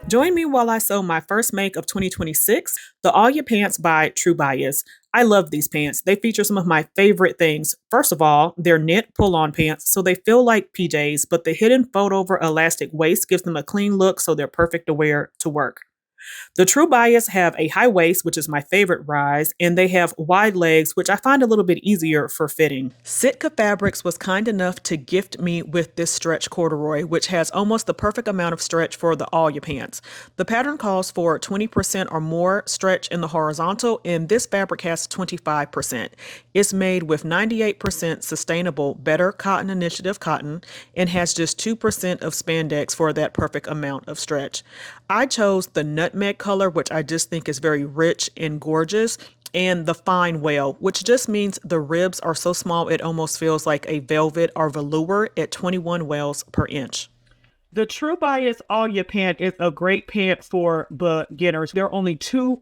Join me while I sew my first make of 2026, the Ayla Pants by True Bias. I love these pants. They feature some of my favorite things. First of all, they're knit pull-on pants, so they feel like PJs, but the hidden fold-over elastic waist gives them a clean look, so they're perfect to wear to work. The True Bias have a high waist, which is my favorite rise, and they have wide legs, which I find a little bit easier for fitting. Sitka Fabrics was kind enough to gift me with this stretch corduroy, which has almost the perfect amount of stretch for the Ayla pants. The pattern calls for 20% or more stretch in the horizontal, and this fabric has 25%. It's made with 98% sustainable Better Cotton Initiative cotton and has just 2% of spandex for that perfect amount of stretch. I chose the nutmeg color, which I just think is very rich and gorgeous, and the fine wale, which just means the ribs are so small it almost feels like a velvet or velour at 21 wells per inch. The True Bias Ayla pant is a great pant for beginners. There are only two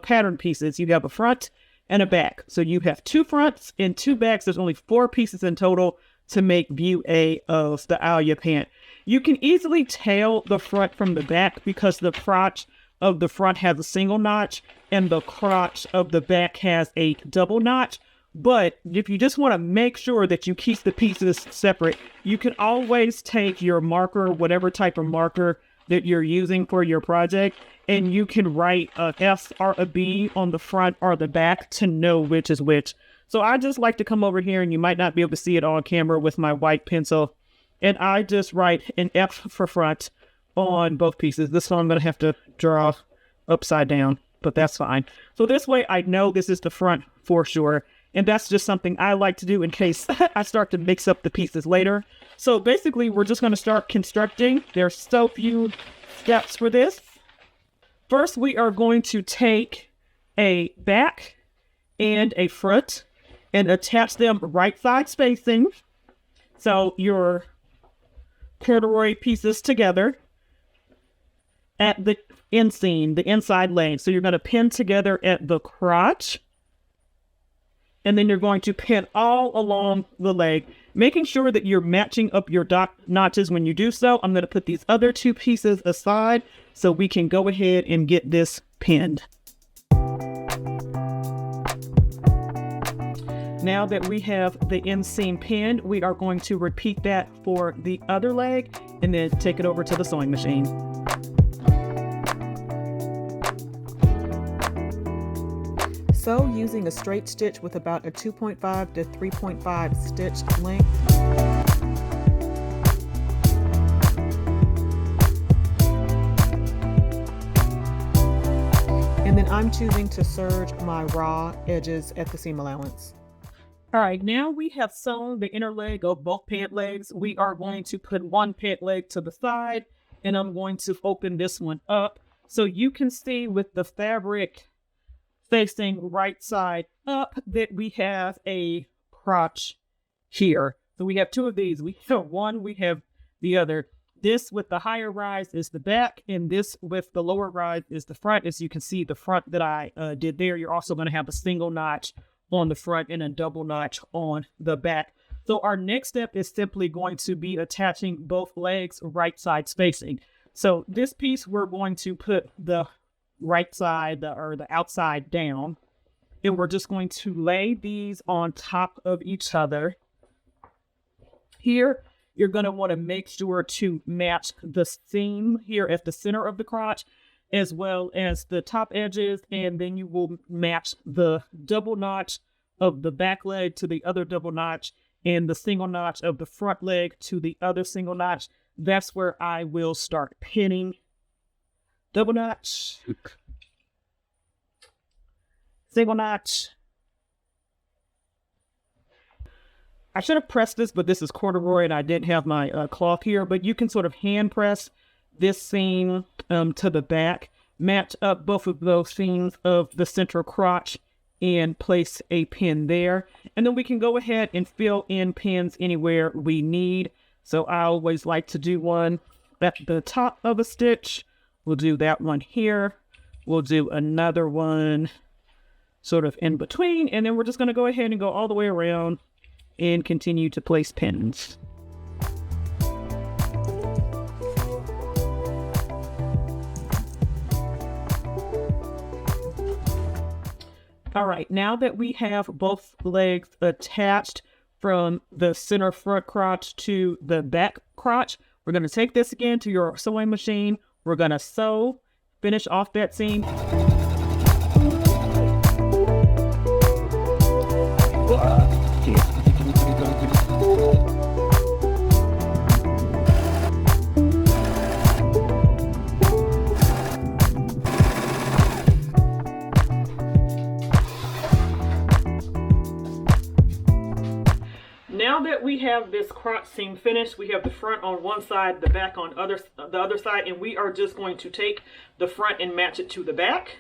pattern pieces. You have a front and a back. So you have two fronts and two backs. There's only 4 pieces in total to make view A of the Ayla pant. You can easily tell the front from the back because the crotch of the front has a single notch and the crotch of the back has a double notch. But if you just want to make sure that you keep the pieces separate, you can always take your marker, whatever type of marker that you're using for your project, and you can write a S or a B on the front or the back to know which is which. So I just like to come over here, and you might not be able to see it on camera with my white pencil, and I just write an F for front on both pieces. This one I'm going to have to draw upside down, but that's fine. So this way I know this is the front for sure, and that's just something I like to do in case I start to mix up the pieces later. So basically we're just going to start constructing. There's so few steps for this. First we are going to take a back and a front and attach them right side spacing. So your corduroy pieces together at the inseam, the inside leg. So you're going to pin together at the crotch, and then you're going to pin all along the leg, making sure that you're matching up your notches when you do so. I'm going to put these other 2 pieces aside so we can go ahead and get this pinned. Now that we have the inseam pinned, we are going to repeat that for the other leg and then take it over to the sewing machine. Sew using a straight stitch with about a 2.5 to 3.5 stitch length. And then I'm choosing to serge my raw edges at the seam allowance. All right, now we have sewn the inner leg of both pant legs. We are going to put one pant leg to the side, and I'm going to open this one up so you can see with the fabric facing right side up that we have a crotch here. So we have 2 of these. We have one, we have the other. This with the higher rise is the back, and this with the lower rise is the front. As you can see, the front that I did there, you're also going to have a single notch on the front and a double notch on the back. So our next step is simply going to be attaching both legs right side spacing. So this piece, we're going to put the right side or the outside down, and we're just going to lay these on top of each other. Here, you're going to want to make sure to match the seam here at the center of the crotch, as well as the top edges, and then you will match the double notch of the back leg to the other double notch and the single notch of the front leg to the other single notch. That's where I will start pinning. Double notch, single notch. I should have pressed this, but this is corduroy and I didn't have my cloth here, but you can sort of hand press this seam to the back, match up both of those seams of the central crotch and place a pin there. And then we can go ahead and fill in pins anywhere we need. So I always like to do one at the top of a stitch. We'll do that one here. We'll do another one sort of in between. And then we're just going to go ahead and go all the way around and continue to place pins. All right, now that we have both legs attached from the center front crotch to the back crotch, we're going to take this again to your sewing machine. We're going to sew, finish off that seam. Now that we have this crotch seam finished, we have the front on one side, the back on the other side, and we are just going to take the front and match it to the back.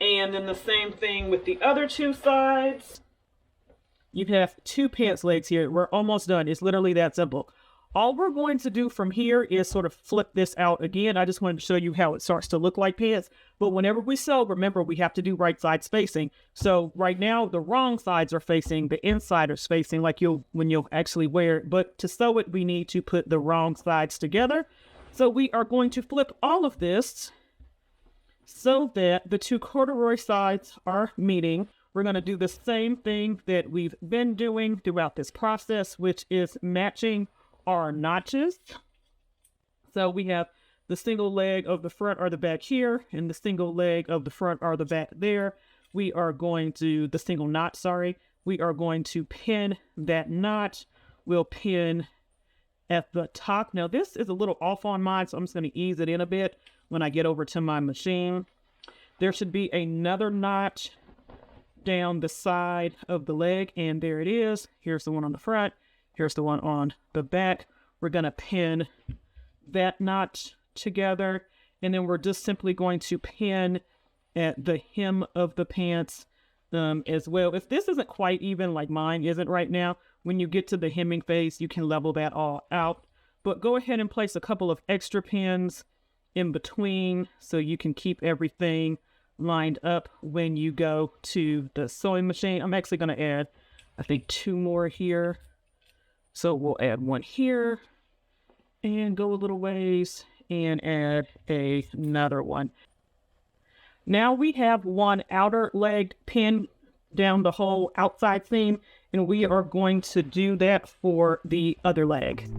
And then the same thing with the other two sides. You have two pants legs here. We're almost done. It's literally that simple. All we're going to do from here is sort of flip this out again. I just wanted to show you how it starts to look like pants. But whenever we sew, remember, we have to do right side spacing. So right now, the wrong sides are facing, the inside is facing like when you'll actually wear it. But to sew it, we need to put the wrong sides together. So we are going to flip all of this so that the two corduroy sides are meeting. We're going to do the same thing that we've been doing throughout this process, which is matching our notches. So we have the single leg of the front or the back here, and the single leg of the front or the back there. We are going to, the single knot, sorry. We are going to pin that knot. We'll pin at the top. Now this is a little off on mine, so I'm just going to ease it in a bit when I get over to my machine. There should be another knot down the side of the leg, and there it is. Here's the one on the front. Here's the one on the back. We're going to pin that knot together, and then we're just simply going to pin at the hem of the pants as well. If this isn't quite even like mine isn't right now, when you get to the hemming phase, you can level that all out. But go ahead and place a couple of extra pins in between so you can keep everything lined up when you go to the sewing machine. I'm actually going to add, I think, 2 more here. So we'll add 1 here and go a little ways and add another one. Now we have one outer leg pinned down the whole outside seam, and we are going to do that for the other leg.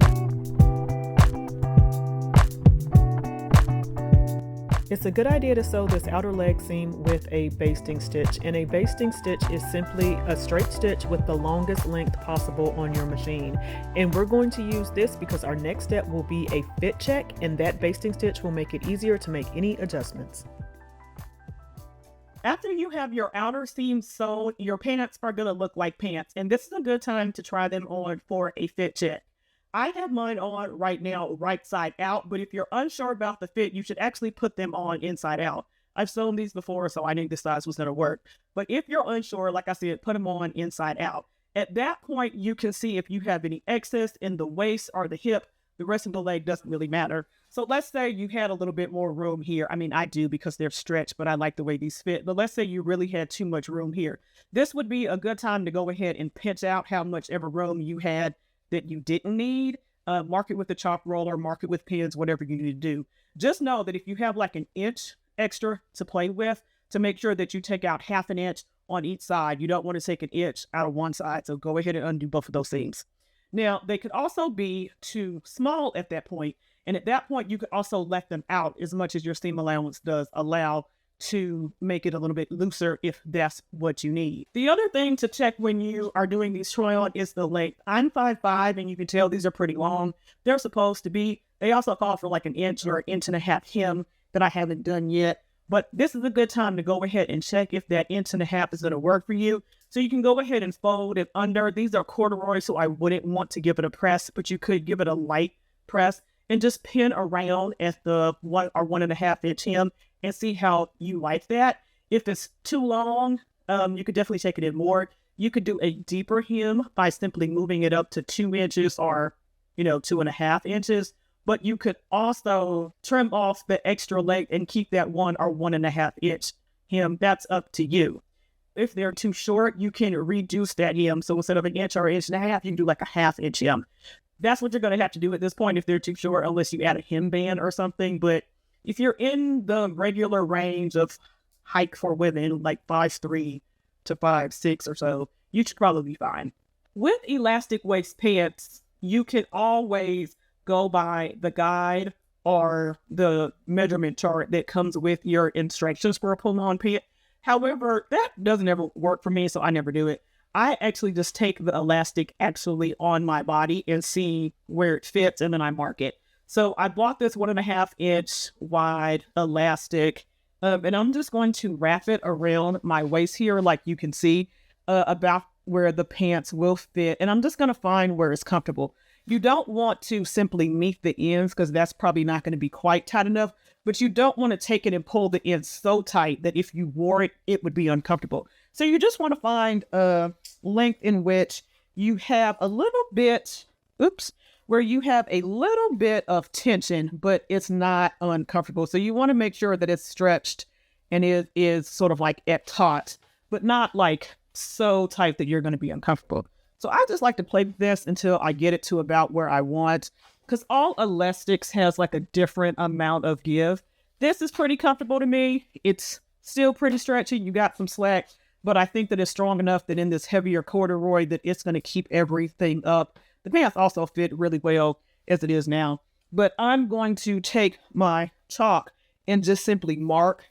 It's a good idea to sew this outer leg seam with a basting stitch, and a basting stitch is simply a straight stitch with the longest length possible on your machine. And we're going to use this because our next step will be a fit check, and that basting stitch will make it easier to make any adjustments. After you have your outer seam sewn, your pants are going to look like pants, and this is a good time to try them on for a fit check. I have mine on right now right side out, but if you're unsure about the fit, you should actually put them on inside out. I've sewn these before, so I knew this size was going to work. But if you're unsure, like I said, put them on inside out. At that point, you can see if you have any excess in the waist or the hip. The rest of the leg doesn't really matter. So let's say you had a little bit more room here. I mean, I do because they're stretched, but I like the way these fit. But let's say you really had too much room here. This would be a good time to go ahead and pinch out how much ever room you had that you didn't need. Mark it with a chalk roller, mark it with pins, whatever you need to do. Just know that if you have like an inch extra to play with, to make sure that you take out ½ an inch on each side. You don't want to take an inch out of one side, so go ahead and undo both of those seams. Now, they could also be too small at that point, and at that point, you could also let them out as much as your seam allowance does allow to make it a little bit looser if that's what you need. The other thing to check when you are doing these try-on is the length. I'm 5'5", and you can tell these are pretty long. They're supposed to be. They also call for like an inch or 1.5 inch hem that I haven't done yet. But this is a good time to go ahead and check if that 1.5 inch is going to work for you. So you can go ahead and fold it under. These are corduroy, so I wouldn't want to give it a press, but you could give it a light press and just pin around at the 1 or 1.5 inch hem and see how you like that. If it's too long, you could definitely take it in more. You could do a deeper hem by simply moving it up to 2 inches or, 2.5 inches. But you could also trim off the extra leg and keep that 1 or 1.5 inch hem. That's up to you. If they're too short, you can reduce that hem. So instead of 1 inch or 1.5 inches, you can do like a ½ inch hem. That's what you're going to have to do at this point if they're too short, unless you add a hemband or something. But if you're in the regular range of height for women, like 5'3", to 5'6" or so, you should probably be fine. With elastic waist pants, you can always go by the guide or the measurement chart that comes with your instructions for a pull-on pant. However, that doesn't ever work for me, so I never do it. I actually just take the elastic actually on my body and see where it fits, and then I mark it. So I bought this 1.5-inch wide elastic, and I'm just going to wrap it around my waist here, like you can see, about where the pants will fit. And I'm just going to find where it's comfortable. You don't want to simply meet the ends because that's probably not going to be quite tight enough, but you don't want to take it and pull the ends so tight that if you wore it, it would be uncomfortable. So you just want to find a length in which you have a little bit, where you have a little bit of tension, but it's not uncomfortable. So you want to make sure that it's stretched and it is sort of like at taut, but not like so tight that you're going to be uncomfortable. So I just like to play with this until I get it to about where I want, because all elastics has like a different amount of give. This is pretty comfortable to me. It's still pretty stretchy. You got some slack, but I think that it's strong enough that in this heavier corduroy that it's going to keep everything up. The pants also fit really well as it is now. But I'm going to take my chalk and just simply mark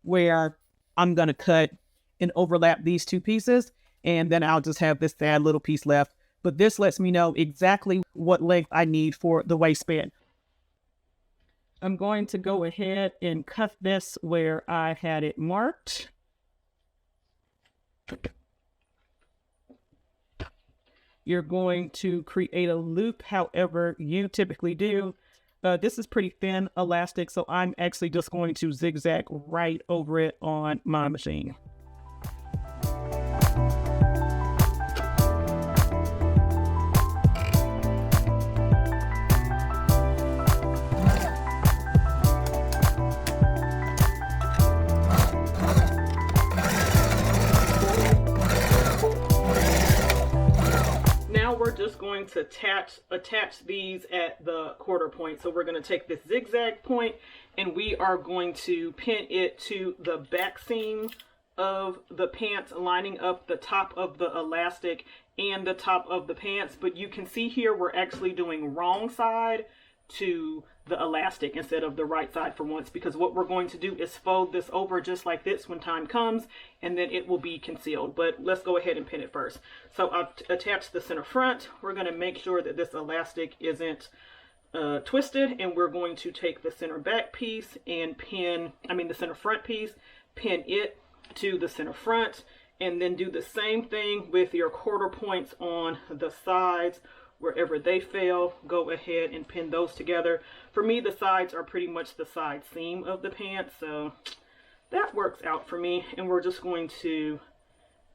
where I'm going to cut and overlap these two pieces. And then I'll just have this sad little piece left. But this lets me know exactly what length I need for the waistband. I'm going to go ahead and cut this where I had it marked. You're going to create a loop however you typically do. This is pretty thin elastic, so I'm actually just going to zigzag right over it on my machine. We're just going to attach these at the quarter point. So we're going to take this zigzag point and we are going to pin it to the back seam of the pants, lining up the top of the elastic and the top of the pants. But you can see here we're actually doing wrong side to the elastic instead of the right side for once, because what we're going to do is fold this over just like this when time comes, and then it will be concealed. But let's go ahead and pin it first. So I've attached the center front. We're going to make sure that this elastic isn't twisted, and we're going to take the center back piece and the center front piece, pin it to the center front, and then do the same thing with your quarter points on the sides. Wherever they fail, go ahead and pin those together. For me, the sides are pretty much the side seam of the pants, so that works out for me. And we're just going to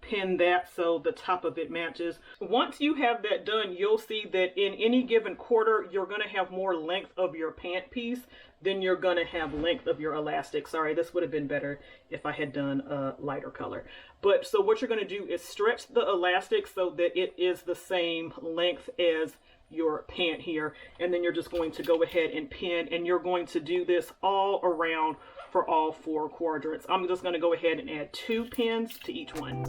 pin that so the top of it matches. Once you have that done, you'll see that in any given quarter, you're going to have more length of your pant piece than you're going to have length of your elastic. Sorry, this would have been better if I had done a lighter color. But so what you're going to do is stretch the elastic so that it is the same length as your pant here. And then you're just going to go ahead and pin, and you're going to do this all around for all 4 quadrants. I'm just going to go ahead and add 2 pins to each one.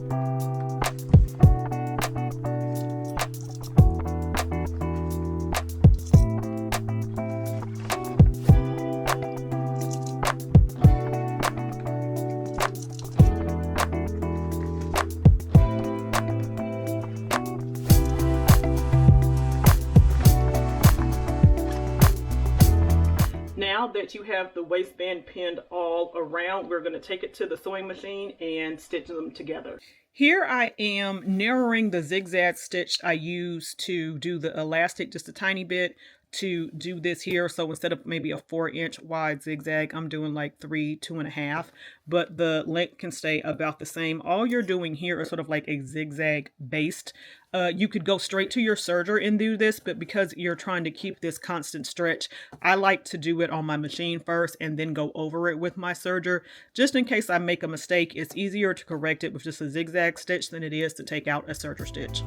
Now that you have the waistband pinned all around, we're going to take it to the sewing machine and stitch them together. Here I am narrowing the zigzag stitch I used to do the elastic just a tiny bit to do this here. So instead of maybe a 4-inch wide zigzag, I'm doing like 2.5, but the length can stay about the same. All you're doing here is sort of like a zigzag based. You could go straight to your serger and do this, but because you're trying to keep this constant stretch, I like to do it on my machine first and then go over it with my serger. Just in case I make a mistake, it's easier to correct it with just a zigzag stitch than it is to take out a serger stitch.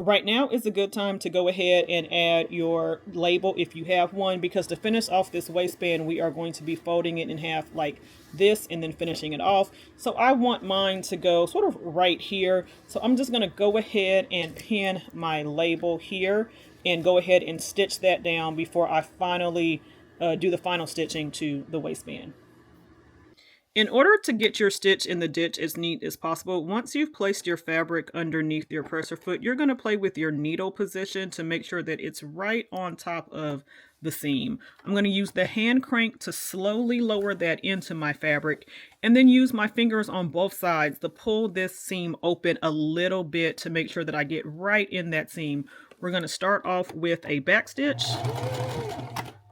Right now is a good time to go ahead and add your label if you have one, because to finish off this waistband, we are going to be folding it in half like this and then finishing it off. So I want mine to go sort of right here. So I'm just going to go ahead and pin my label here and go ahead and stitch that down before I finally do the final stitching to the waistband. In order to get your stitch in the ditch as neat as possible, once you've placed your fabric underneath your presser foot, you're going to play with your needle position to make sure that it's right on top of the seam. I'm going to use the hand crank to slowly lower that into my fabric, and then use my fingers on both sides to pull this seam open a little bit to make sure that I get right in that seam. We're going to start off with a back stitch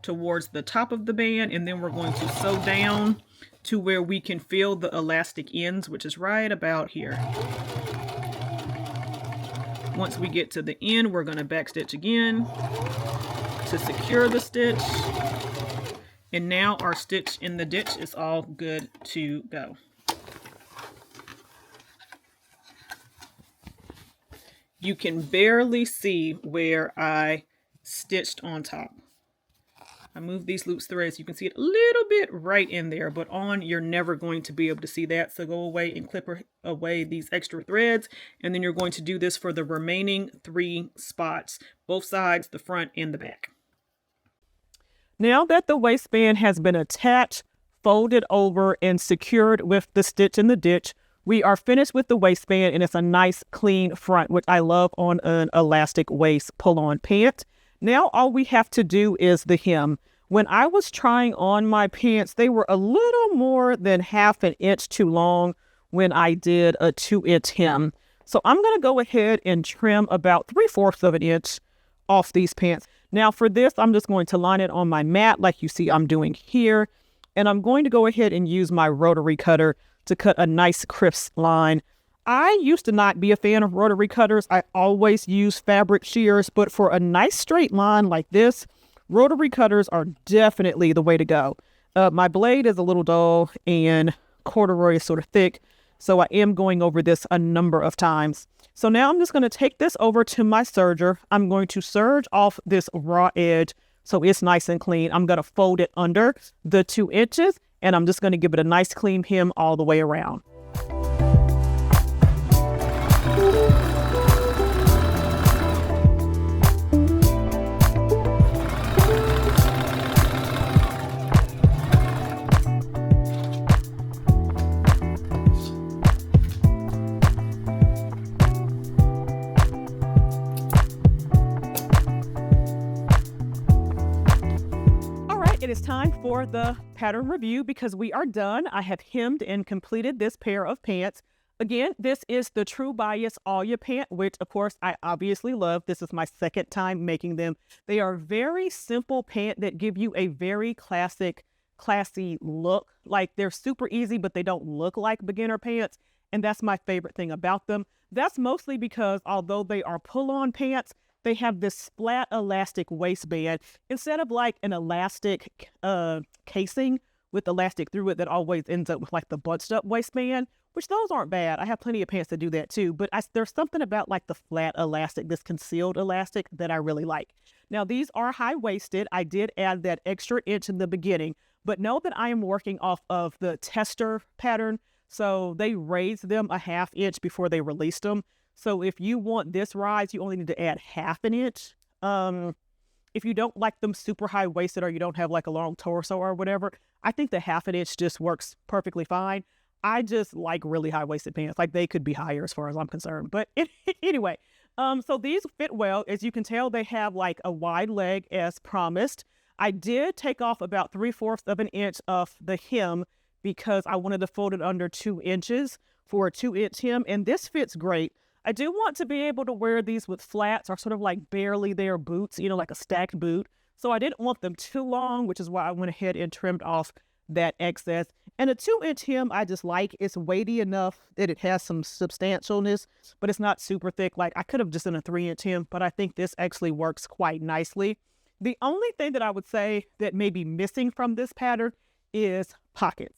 towards the top of the band, and then we're going to sew down to where we can feel the elastic ends, which is right about here. Once we get to the end, we're going to backstitch again to secure the stitch. And now our stitch in the ditch is all good to go. You can barely see where I stitched on top. I moved these loops threads. You can see it a little bit right in there, but on, you're never going to be able to see that. So go away and clip away these extra threads. And then you're going to do this for the remaining 3 spots, both sides, the front and the back. Now that the waistband has been attached, folded over, and secured with the stitch in the ditch, we are finished with the waistband, and it's a nice clean front, which I love on an elastic waist pull-on pant. Now all we have to do is the hem. When I was trying on my pants, they were a little more than ½ an inch too long when I did a 2-inch hem. So I'm going to go ahead and trim about 3/4 of an inch off these pants. Now for this, I'm just going to line it on my mat like you see I'm doing here. And I'm going to go ahead and use my rotary cutter to cut a nice crisp line. I used to not be a fan of rotary cutters. I always use fabric shears, but for a nice straight line like this, rotary cutters are definitely the way to go. My blade is a little dull and corduroy is sort of thick, so I am going over this a number of times. So now I'm just going to take this over to my serger. I'm going to serge off this raw edge so it's nice and clean. I'm going to fold it under the 2 inches, and I'm just going to give it a nice clean hem all the way around. It is time for the pattern review because we are done. I have hemmed and completed this pair of pants. Again, this is the True Bias Ayla pant, which of course I obviously love. This is my second time making them. They are very simple pants that give you a very classy look. Like they're super easy, but they don't look like beginner pants. And that's my favorite thing about them. That's mostly because although they are pull-on pants, they have this flat elastic waistband instead of like an elastic casing with elastic through it that always ends up with like the bunched up waistband, which those aren't bad. I have plenty of pants that do that too, but there's something about like the flat elastic, this concealed elastic that I really like. Now these are high-waisted. I did add that extra inch in the beginning, but know that I am working off of the tester pattern. So they raised them a ½ inch before they released them. So if you want this rise, you only need to add ½ an inch. If you don't like them super high-waisted or you don't have like a long torso or whatever, I think the ½ an inch just works perfectly fine. I just like really high-waisted pants. Like they could be higher as far as I'm concerned. But anyway, so these fit well. As you can tell, they have like a wide leg as promised. I did take off about 3/4 of an inch of the hem because I wanted to fold it under 2 inches for a 2-inch hem. And this fits great. I do want to be able to wear these with flats or sort of like barely there boots, you know, like a stacked boot. So I didn't want them too long, which is why I went ahead and trimmed off that excess. And a 2-inch hem I just like. It's weighty enough that it has some substantialness, but it's not super thick. Like I could have just done a 3-inch hem, but I think this actually works quite nicely. The only thing that I would say that may be missing from this pattern is pockets.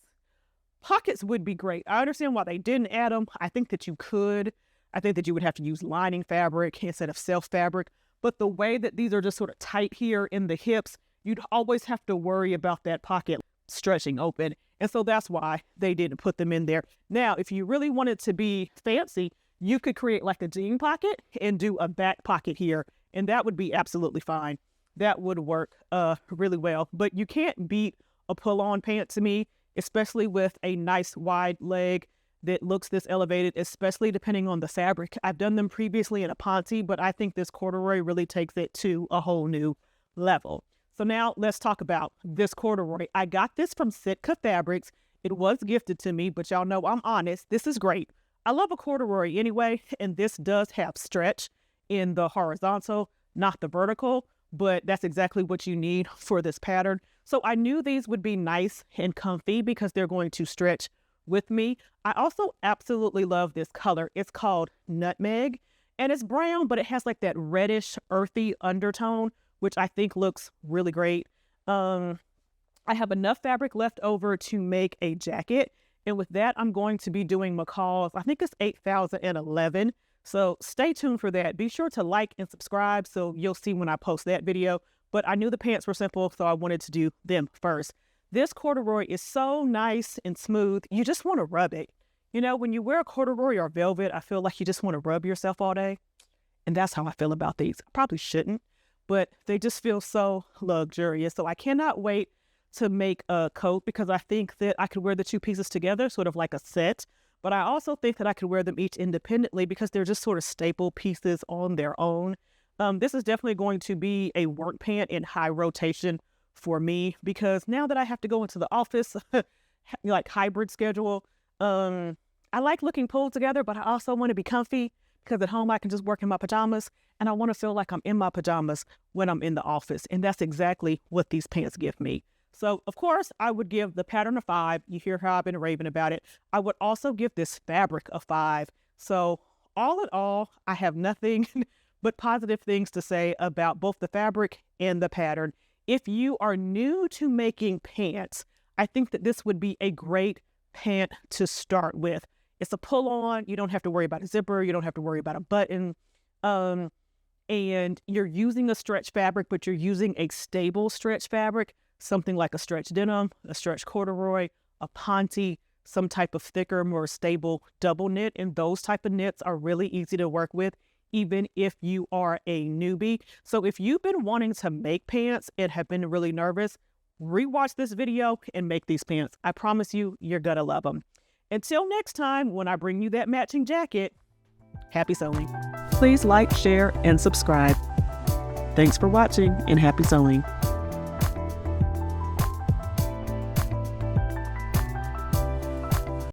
Pockets would be great. I understand why they didn't add them. I think that you could. I think that you would have to use lining fabric instead of self fabric. But the way that these are just sort of tight here in the hips, you'd always have to worry about that pocket stretching open. And so that's why they didn't put them in there. Now, if you really wanted to be fancy, you could create like a jean pocket and do a back pocket here, and that would be absolutely fine. That would work really well. But you can't beat a pull-on pant to me, especially with a nice wide leg that looks this elevated, especially depending on the fabric. I've done them previously in a ponte, but I think this corduroy really takes it to a whole new level. So now let's talk about this corduroy. I got this from Sitka Fabrics. It was gifted to me, but y'all know I'm honest. This is great. I love a corduroy anyway, and this does have stretch in the horizontal, not the vertical, but that's exactly what you need for this pattern. So I knew these would be nice and comfy because they're going to stretch with me. I also absolutely love this color. It's called Nutmeg, and it's brown, but it has like that reddish, earthy undertone, which I think looks really great. I have enough fabric left over to make a jacket. And with that, I'm going to be doing McCall's, I think it's 8011. So stay tuned for that. Be sure to like and subscribe so you'll see when I post that video. But I knew the pants were simple, so I wanted to do them first. This corduroy is so nice and smooth. You just want to rub it. You know, when you wear a corduroy or velvet, I feel like you just want to rub yourself all day. And that's how I feel about these. I probably shouldn't, but they just feel so luxurious. So I cannot wait to make a coat because I think that I could wear the two pieces together, sort of like a set. But I also think that I could wear them each independently because they're just sort of staple pieces on their own. This is definitely going to be a work pant in high rotation for me because now that I have to go into the office, like hybrid schedule, I like looking pulled together, but I also want to be comfy because at home I can just work in my pajamas and I want to feel like I'm in my pajamas when I'm in the office. And that's exactly what these pants give me. So, of course, I would give the pattern a 5. You hear how I've been raving about it. I would also give this fabric a 5. So, all in all, I have nothing but positive things to say about both the fabric and the pattern. If you are new to making pants, I think that this would be a great pant to start with. It's a pull-on. You don't have to worry about a zipper. You don't have to worry about a button. And you're using a stretch fabric, but you're using a stable stretch fabric. Something like a stretch denim, a stretch corduroy, a ponte, some type of thicker, more stable double knit. And those type of knits are really easy to work with, even if you are a newbie. So if you've been wanting to make pants and have been really nervous, rewatch this video and make these pants. I promise you, you're gonna love them. Until next time, when I bring you that matching jacket, happy sewing. Please like, share, and subscribe. Thanks for watching and happy sewing.